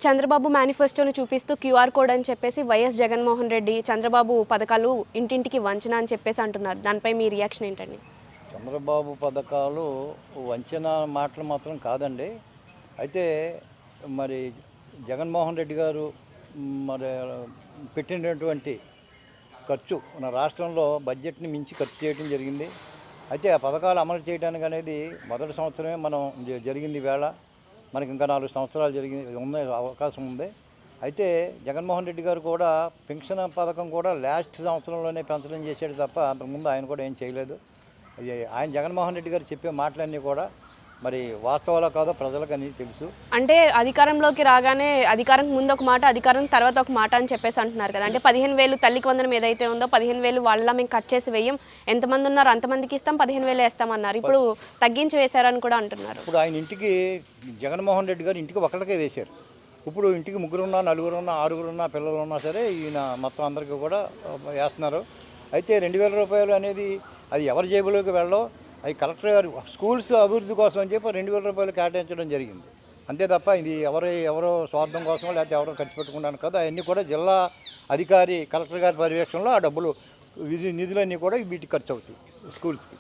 చంద్రబాబు మేనిఫెస్టోని చూపిస్తూ QR code అని చెప్పేసి వైఎస్ జగన్మోహన్ రెడ్డి చంద్రబాబు పథకాలు ఇంటింటికి వంచన అని చెప్పేసి అంటున్నారు. దానిపై మీ రియాక్షన్ ఏంటండి? చంద్రబాబు పథకాలు వంచన మాటలు మాత్రం కాదండి. అయితే మరి జగన్మోహన్ రెడ్డి గారు మరి పెట్టినటువంటి ఖర్చు మన రాష్ట్రంలో బడ్జెట్ని మించి ఖర్చు చేయడం జరిగింది. అయితే ఆ పథకాలు అమలు చేయడానికి అనేది మొదటి సంవత్సరమే మనం జరిగింది వేళ మనకి ఇంకా 4 సంవత్సరాలు ఉంది అవకాశం ఉంది. అయితే జగన్మోహన్ రెడ్డి గారు కూడా పెన్షన్ పథకం కూడా లాస్ట్ సంవత్సరంలోనే పెంచడం చేశాడు తప్ప అంతకుముందు ఆయన కూడా ఏం చేయలేదు. అది ఆయన జగన్మోహన్ రెడ్డి గారు చెప్పే మాటలన్నీ కూడా మరి వాస్తవాలో కాదో ప్రజలకు అన్నీ తెలుసు. అంటే అధికారంలోకి రాగానే అధికారం ముందు ఒక మాట, అధికారం తర్వాత ఒక మాట అని చెప్పేసి అంటున్నారు కదా. అంటే 15,000 తల్లికి వందనం ఏదైతే ఉందో 15,000 వాళ్ళ మేము కట్ చేసి వేయం, ఎంతమంది ఉన్నారు అంతమందికి ఇస్తాం, 15,000 వేస్తామన్నారు. ఇప్పుడు తగ్గించి వేశారని కూడా అంటున్నారు. ఇప్పుడు ఆయన ఇంటికి జగన్మోహన్ రెడ్డి గారు ఇంటికి ఒకరికే వేశారు. ఇప్పుడు ఇంటికి 3 ఉన్నా 4 ఉన్నా 6 ఉన్నా పిల్లలు ఉన్నా సరే ఈయన మొత్తం అందరికీ కూడా వేస్తున్నారు. అయితే 2,000 రూపాయలు అనేది అది ఎవరి జేబులోకి వెళ్ళో అది కలెక్టర్ గారు స్కూల్స్ అభివృద్ధి కోసం అని చెప్పి 2,000 రూపాయలు కేటాయించడం జరిగింది. అంతే తప్ప ఇది ఎవరో స్వార్థం కోసం లేకపోతే ఎవరో ఖర్చు పెట్టుకుంటాను కదా. అవన్నీ కూడా జిల్లా అధికారి కలెక్టర్ గారి పర్యవేక్షణలో ఆ డబ్బులు నిధులన్నీ కూడా వీటికి ఖర్చు అవుతాయి స్కూల్స్కి.